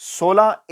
16।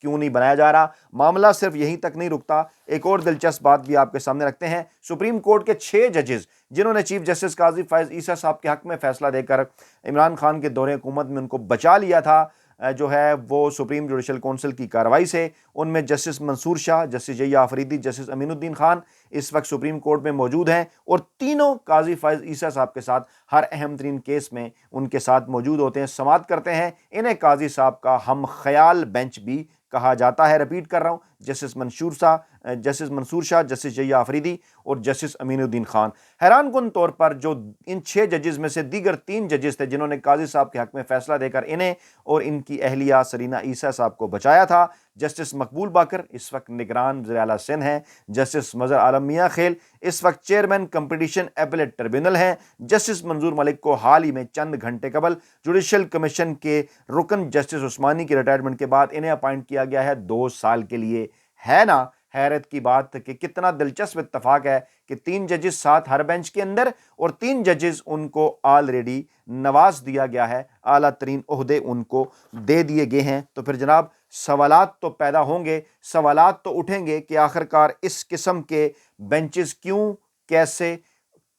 کیوں نہیں بنایا جا رہا؟ معاملہ صرف یہیں تک نہیں رکتا، ایک اور دلچسپ بات بھی آپ کے سامنے رکھتے ہیں۔ سپریم کورٹ کے 6 ججز جنہوں نے چیف جسٹس قاضی فائز عیسیٰ صاحب کے حق میں فیصلہ دے کر عمران خان کے دور حکومت میں ان کو بچا لیا تھا جو ہے وہ سپریم جوڈیشل کونسل کی کارروائی سے، ان میں جسٹس منصور شاہ، جسٹس جیا آفریدی، جسٹس امین الدین خان اس وقت سپریم کورٹ میں موجود ہیں، اور تینوں قاضی فائز عیسیٰ صاحب کے ساتھ ہر اہم ترین کیس میں ان کے ساتھ موجود ہوتے ہیں، سماعت کرتے ہیں۔ انہیں قاضی صاحب کا ہم خیال بینچ بھی کہا جاتا ہے۔ رپیٹ کر رہا ہوں، جسٹس منصور شاہ، جسٹس جیا آفریدی اور جسٹس امین الدین خان۔ حیران کن طور پر جو ان 6 ججز میں سے دیگر 3 ججز تھے جنہوں نے قاضی صاحب کے حق میں فیصلہ دے کر انہیں اور ان کی اہلیہ سرینا عیسیٰ صاحب کو بچایا تھا، جسٹس مقبول باقر اس وقت نگران وزیر اعلیٰ سندھ ہیں، جسٹس مظہر عالم میاں خیل اس وقت چیئرمین کمپٹیشن ایپلیٹ ٹریبیونل ہیں، جسٹس منظور ملک کو حال ہی میں چند گھنٹے قبل جوڈیشل کمیشن کے رکن جسٹس عثمانی کی ریٹائرمنٹ کے بعد انہیں اپائنٹ کیا گیا ہے 2 سال کے لیے۔ ہے نا حیرت کی بات کہ کتنا دلچسپ اتفاق ہے کہ 3 ججز ساتھ ہر بینچ کے اندر، اور 3 ججز ان کو آلریڈی نواز دیا گیا ہے، اعلیٰ ترین عہدے ان کو دے دیے گئے ہیں۔ تو پھر جناب سوالات تو پیدا ہوں گے، سوالات تو اٹھیں گے کہ آخرکار اس قسم کے بینچز کیوں، کیسے،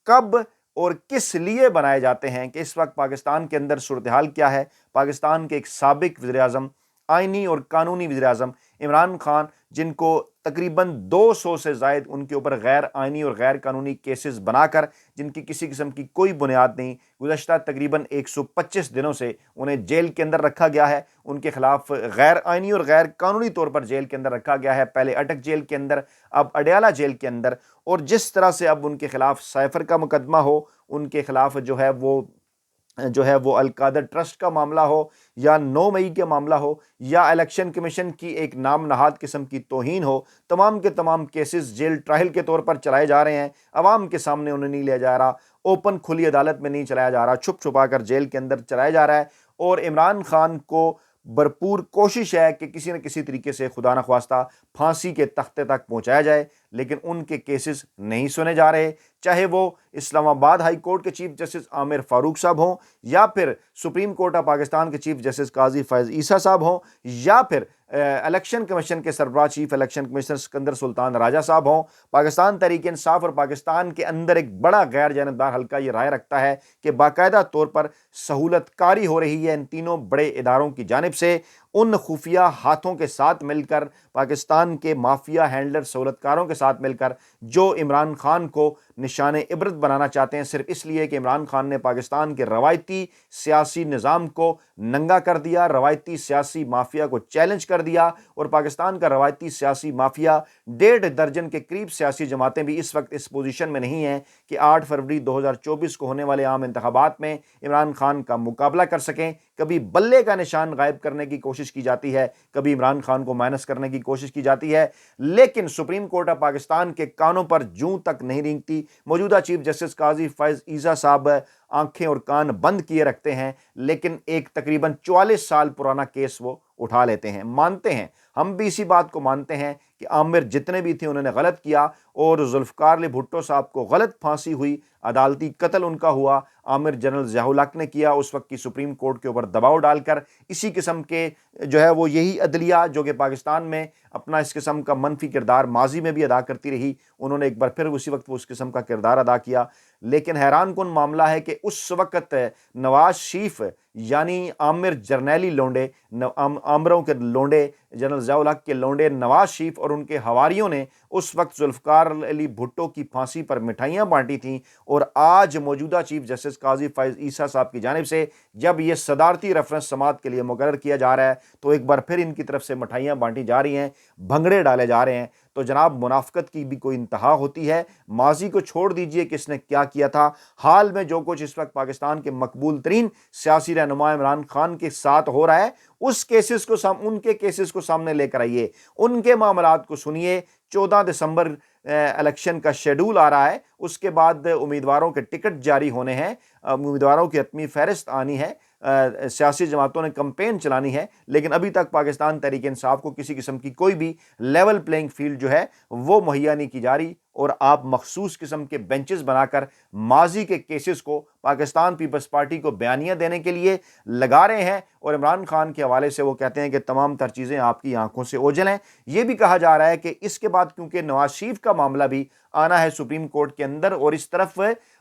کب اور کس لیے بنائے جاتے ہیں، کہ اس وقت پاکستان کے اندر صورتحال کیا ہے۔ پاکستان کے ایک سابق وزیر اعظم، آئینی اور قانونی وزیر اعظم عمران خان، جن کو تقریباً 200 سے زائد ان کے اوپر غیر آئینی اور غیر قانونی کیسز بنا کر، جن کی کسی قسم کی کوئی بنیاد نہیں، گزشتہ تقریباً 125 دنوں سے انہیں جیل کے اندر رکھا گیا ہے، ان کے خلاف غیر آئینی اور غیر قانونی طور پر جیل کے اندر رکھا گیا ہے، پہلے اٹک جیل کے اندر، اب اڈیالہ جیل کے اندر، اور جس طرح سے اب ان کے خلاف سائفر کا مقدمہ ہو، ان کے خلاف جو ہے وہ القادر ٹرسٹ کا معاملہ ہو، یا 9 مئی کے معاملہ ہو، یا الیکشن کمیشن کی ایک نام نہاد قسم کی توہین ہو، تمام کے تمام کیسز جیل ٹرائل کے طور پر چلائے جا رہے ہیں، عوام کے سامنے انہیں نہیں لیا جا رہا، اوپن کھلی عدالت میں نہیں چلایا جا رہا، چھپ چھپا کر جیل کے اندر چلایا جا رہا ہے، اور عمران خان کو بھرپور کوشش ہے کہ کسی نہ کسی طریقے سے خدا نخواستہ پھانسی کے تختے تک پہنچایا جائے، لیکن ان کے کیسز نہیں سنے جا رہے، چاہے وہ اسلام آباد ہائی کورٹ کے چیف جسٹس عامر فاروق صاحب ہوں، یا پھر سپریم کورٹ آف پاکستان کے چیف جسٹس قاضی فائز عیسیٰ صاحب ہوں، یا پھر الیکشن کمیشن کے سربراہ چیف الیکشن کمشنر سکندر سلطان راجہ صاحب ہوں۔ پاکستان تحریک انصاف اور پاکستان کے اندر ایک بڑا غیر جانبدار حلقہ یہ رائے رکھتا ہے کہ باقاعدہ طور پر سہولت کاری ہو رہی ہے ان تینوں بڑے اداروں کی جانب سے، ان خفیہ ہاتھوں کے ساتھ مل کر، پاکستان کے مافیا ہینڈلر سہولت کاروں کے ساتھ مل کر، جو عمران خان کو نشان عبرت بنانا چاہتے ہیں، صرف اس لیے کہ عمران خان نے پاکستان کے روایتی سیاسی نظام کو ننگا کر دیا، روایتی سیاسی مافیا کو چیلنج کر دیا، اور پاکستان کا روایتی سیاسی مافیا 1.5 درجن کے قریب سیاسی جماعتیں بھی اس وقت اس پوزیشن میں نہیں ہیں کہ 8 فروری 2024 کو ہونے والے عام انتخابات میں عمران خان کا مقابلہ کر سکیں۔ کبھی بلے کا نشان غائب کرنے کی کوشش کی جاتی ہے، کبھی عمران خان کو مائنس کرنے کی کوشش کی جاتی ہے، لیکن سپریم کورٹ آف پاکستان کے کانوں پر جوں تک نہیں رینگتی۔ موجودہ چیف جسٹس قاضی فائز عیسیٰ صاحب آنکھیں اور کان بند کیے رکھتے ہیں، لیکن ایک تقریباً 44 سال پرانا کیس وہ اٹھا لیتے ہیں، مانتے ہیں، ہم بھی اسی بات کو مانتے ہیں کہ عامر جتنے بھی تھے انہوں نے غلط کیا، اور ذوالفقار علی بھٹو صاحب کو غلط پھانسی ہوئی، عدالتی قتل ان کا ہوا، عامر جنرل ضیاء الحق نے کیا، اس وقت کی سپریم کورٹ کے اوپر دباؤ ڈال کر، اسی قسم کے جو ہے وہ یہی عدلیہ جو کہ پاکستان میں اپنا اس قسم کا منفی کردار ماضی میں بھی ادا کرتی رہی، انہوں نے ایک بار پھر اسی وقت وہ اس قسم کا کردار ادا کیا۔ لیکن حیران کن معاملہ ہے کہ اس وقت نواز شریف یعنی عامر جرنیلی لونڈے، عامروں کے لونڈے، جنرل ضیاء الحق کے لونڈے نواز شریف اور ان کے حواریوں نے اس وقت ذوالفقار علی بھٹو کی پھانسی پر مٹھائیاں بانٹی تھیں، اور آج موجودہ چیف جسٹس قاضی فائز عیسیٰ صاحب کی جانب سے جب یہ صدارتی ریفرنس سماعت کے لیے مقرر کیا جا رہا ہے تو ایک بار پھر ان کی طرف سے مٹھائیاں بانٹی جا رہی ہیں، بھنگڑے ڈالے جا رہے ہیں۔ تو جناب منافقت کی بھی کوئی انتہا ہوتی ہے، ماضی کو چھوڑ دیجئے کہ اس نے کیا کیا تھا، حال میں جو کچھ اس وقت پاکستان کے مقبول ترین سیاسی رہنما عمران خان کے ساتھ ہو رہا ہے، اس کیسز کو ان کے کیسز کو سامنے لے کر آئیے، ان کے معاملات کو سنیے۔ 14 دسمبر الیکشن کا شیڈول آ رہا ہے، اس کے بعد امیدواروں کے ٹکٹ جاری ہونے ہیں، امیدواروں کی حتمی فہرست آنی ہے، سیاسی جماعتوں نے کمپین چلانی ہے، لیکن ابھی تک پاکستان تحریک انصاف کو کسی قسم کی کوئی بھی لیول پلینگ فیلڈ جو ہے وہ مہیا نہیں کی جا رہی، اور آپ مخصوص قسم کے بینچز بنا کر ماضی کے کیسز کو پاکستان پیپلز پارٹی کو بیانیہ دینے کے لیے لگا رہے ہیں، اور عمران خان کے حوالے سے وہ کہتے ہیں کہ تمام تر چیزیں آپ کی آنکھوں سے اوجھل ہیں۔ یہ بھی کہا جا رہا ہے کہ اس کے بعد کیونکہ نواز شریف کا معاملہ بھی آنا ہے سپریم کورٹ کے اندر، اور اس طرف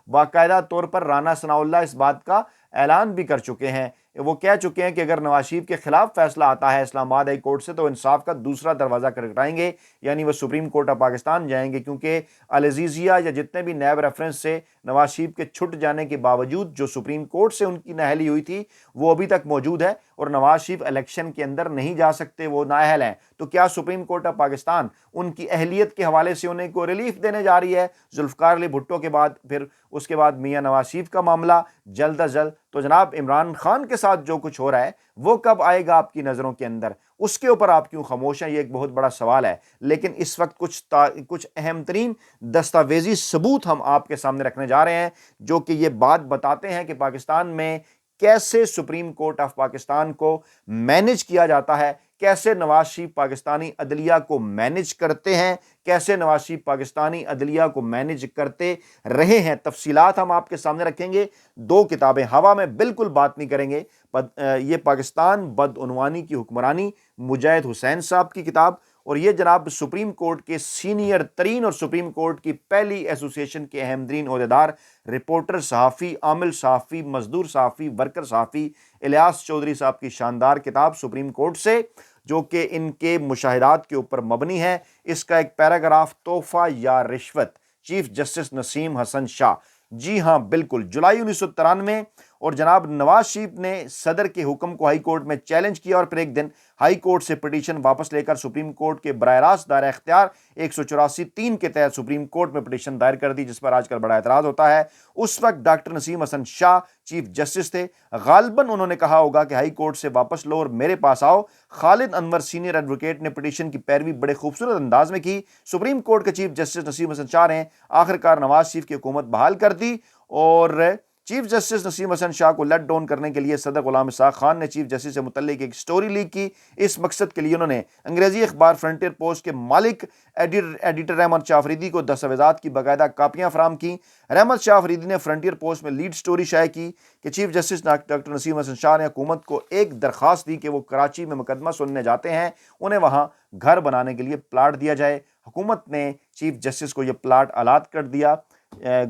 باقاعدہ طور پر رانا ثناءاللہ اس بات کا اعلان بھی کر چکے ہیں، وہ کہہ چکے ہیں کہ اگر نواز شریف کے خلاف فیصلہ آتا ہے اسلام آباد ہائی کورٹ سے تو انصاف کا دوسرا دروازہ کھٹکھٹائیں گے، یعنی وہ سپریم کورٹ آف پاکستان جائیں گے، کیونکہ العزیزیہ یا جتنے بھی نیب ریفرنس سے نواز شریف کے چھٹ جانے کے باوجود جو سپریم کورٹ سے ان کی نااہلی ہوئی تھی وہ ابھی تک موجود ہے، اور نواز شریف الیکشن کے اندر نہیں جا سکتے، وہ نااہل ہیں۔ تو کیا سپریم کورٹ آف پاکستان ان کی اہلیت کے حوالے سے انہیں کو ریلیف دینے جا رہی ہے ذوالفقار علی بھٹو کے بعد؟ پھر اس کے بعد میاں نواز شریف کا معاملہ جلد از جلد، تو جناب عمران خان کے ساتھ جو کچھ ہو رہا ہے وہ کب آئے گا آپ کی نظروں کے اندر؟ اس کے اوپر آپ کیوں خاموش ہیں؟ یہ ایک بہت بڑا سوال ہے، لیکن اس وقت کچھ اہم ترین دستاویزی ثبوت ہم آپ کے سامنے رکھنے جا رہے ہیں جو کہ یہ بات بتاتے ہیں کہ پاکستان میں کیسے سپریم کورٹ آف پاکستان کو مینج کیا جاتا ہے، کیسے نواز شریف پاکستانی عدلیہ کو مینج کرتے ہیں، کیسے نواز شریف پاکستانی عدلیہ کو مینج کرتے رہے ہیں۔ تفصیلات ہم آپ کے سامنے رکھیں گے، دو کتابیں ہوا میں بالکل بات نہیں کریں گے، یہ پاکستان بدعنوانی کی حکمرانی مجاہد حسین صاحب کی کتاب، اور یہ جناب سپریم کورٹ کے سینئر ترین اور سپریم کورٹ کی پہلی ایسوسی ایشن کے اہم ترین عہدیدار، رپورٹر صحافی، عامل صحافی، مزدور صحافی، ورکر صحافی الیاس چودھری صاحب کی شاندار کتاب سپریم کورٹ سے، جو کہ ان کے مشاہدات کے اوپر مبنی ہے۔ اس کا ایک پیراگراف، تحفہ یا رشوت، چیف جسٹس نسیم حسن شاہ، جی ہاں بالکل، جولائی 1993، اور جناب نواز شریف نے صدر کے حکم کو ہائی کورٹ میں چیلنج کیا، اور پھر ایک دن ہائی کورٹ سے پٹیشن واپس لے کر سپریم کورٹ کے براہ راست دائرہ اختیار 184(3) کے تحت سپریم کورٹ میں پٹیشن دائر کر دی، جس پر آج کل بڑا اعتراض ہوتا ہے۔ اس وقت ڈاکٹر نسیم حسن شاہ چیف جسٹس تھے، غالباً انہوں نے کہا ہوگا کہ ہائی کورٹ سے واپس لو اور میرے پاس آؤ۔ خالد انور سینئر ایڈوکیٹ نے پٹیشن کی پیروی بڑے خوبصورت انداز میں کی۔ سپریم کورٹ کے چیف جسٹس نسیم حسن شاہ نے آخرکار نواز شریف کی حکومت بحال کر دی، اور چیف جسٹس نسیم حسن شاہ کو لیٹ ڈاؤن کرنے کے لیے صدر غلام اسحاق خان نے چیف جسٹس سے متعلق ایک سٹوری لیک کی۔ اس مقصد کے لیے انہوں نے انگریزی اخبار فرنٹیئر پوسٹ کے مالک ایڈیٹر احمد شاہ فریدی کو دستاویزات کی باقاعدہ کاپیاں فراہم کی۔ احمد شاہ فریدی نے فرنٹیئر پوسٹ میں لیڈ سٹوری شائع کی کہ چیف جسٹس ڈاکٹر نسیم حسن شاہ نے حکومت کو ایک درخواست دی کہ وہ کراچی میں مقدمہ سننے جاتے ہیں، انہیں وہاں گھر بنانے کے لیے پلاٹ دیا جائے۔ حکومت نے چیف جسٹس کو یہ پلاٹ الاٹ کر دیا،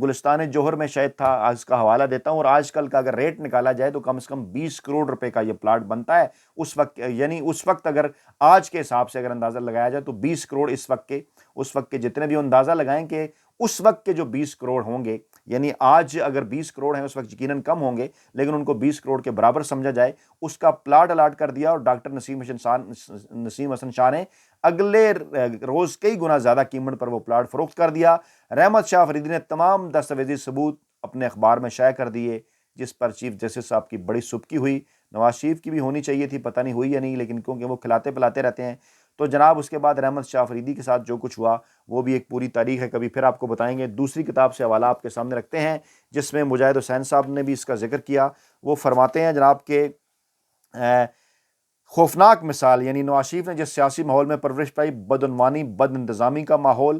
گلستان جوہر میں شاید تھا، اس کا حوالہ دیتا ہوں، اور آج کل کا اگر ریٹ نکالا جائے تو کم سے کم 20 کروڑ روپے کا یہ پلاٹ بنتا ہے اس وقت، یعنی اس وقت اگر آج کے حساب سے اگر اندازہ لگایا جائے تو 20 کروڑ اس وقت کے جتنے بھی اندازہ لگائیں کہ اس وقت کے جو 20 کروڑ ہوں گے، یعنی آج اگر 20 کروڑ ہیں اس وقت یقیناً کم ہوں گے، لیکن ان کو 20 کروڑ کے برابر سمجھا جائے، اس کا پلاٹ الاٹ کر دیا، اور ڈاکٹر نسیم حسن شاہ نے اگلے روز کئی گنا زیادہ قیمت پر وہ پلاٹ فروخت کر دیا۔ احمد شاہ فریدی نے تمام دستاویزی ثبوت اپنے اخبار میں شائع کر دیے، جس پر چیف جسٹس صاحب کی بڑی سبکی ہوئی۔ نواز شریف کی بھی ہونی چاہیے تھی، پتہ نہیں ہوئی یا نہیں، لیکن کیونکہ وہ کھلاتے پلاتے رہتے ہیں۔ تو جناب اس کے بعد احمد شاہ فریدی کے ساتھ جو کچھ ہوا وہ بھی ایک پوری تاریخ ہے، کبھی پھر آپ کو بتائیں گے۔ دوسری کتاب سے حوالہ آپ کے سامنے رکھتے ہیں جس میں مجاہد حسین صاحب نے بھی اس کا ذکر کیا۔ وہ فرماتے ہیں جناب کہ خوفناک مثال، یعنی نواز شریف نے جس سیاسی ماحول میں پرورش پائی، بدعنوانی، بد انتظامی کا ماحول،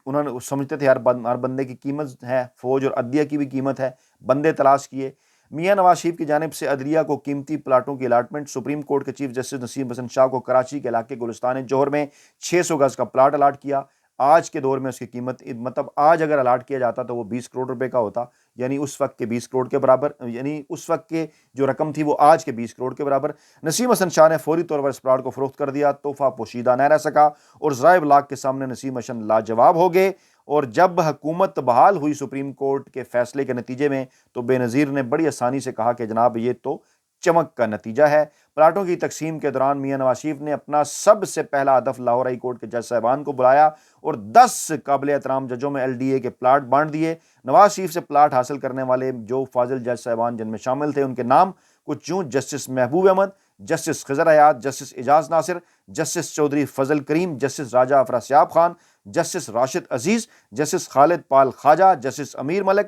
انہوں نے سمجھتے تھے ہر بندے کی قیمت ہے، فوج اور عدلیہ کی بھی قیمت ہے، بندے تلاش کیے۔ میاں نواز شریف کی جانب سے عدلیہ کو قیمتی پلاٹوں کی الاٹمنٹ، سپریم کورٹ کے چیف جسٹس نسیم حسن شاہ کو کراچی کے علاقے گلستان جوہر میں 600 گز کا پلاٹ الاٹ کیا۔ آج کے دور میں اس کی قیمت، مطلب آج اگر الاٹ کیا جاتا تو وہ 20 کروڑ روپے کا ہوتا، یعنی اس وقت کے 20 کروڑ کے برابر، یعنی اس وقت کے جو رقم تھی وہ آج کے 20 کروڑ کے برابر۔ نسیم حسن شاہ نے فوری طور پر اس پلاٹ کو فروخت کر دیا، تحفہ پوشیدہ نہ رہ سکا، اور ذرائع ابلاغ کے سامنے نسیم حسن لاجواب ہو گئے۔ اور جب حکومت بحال ہوئی سپریم کورٹ کے فیصلے کے نتیجے میں، تو بے نظیر نے بڑی آسانی سے کہا کہ جناب یہ تو چمک کا نتیجہ ہے۔ پلاٹوں کی تقسیم کے دوران میاں نواز شریف نے اپنا سب سے پہلا ہدف لاہور ہائی کورٹ کے جج صاحبان کو بلایا اور 10 قابل احترام ججوں میں LDA کے پلاٹ بانٹ دیے۔ نواز شریف سے پلاٹ حاصل کرنے والے جو فاضل جج صاحبان جن میں شامل تھے، ان کے نام کچھ یوں: جسٹس محبوب احمد، جسٹس خضر حیات، جسٹس اعجاز ناصر، جسٹس چودھری فضل کریم، جسٹس راجہ افراسیاب خان، جسٹس راشد عزیز، جسٹس خالد پال خواجہ، جسٹس امیر ملک،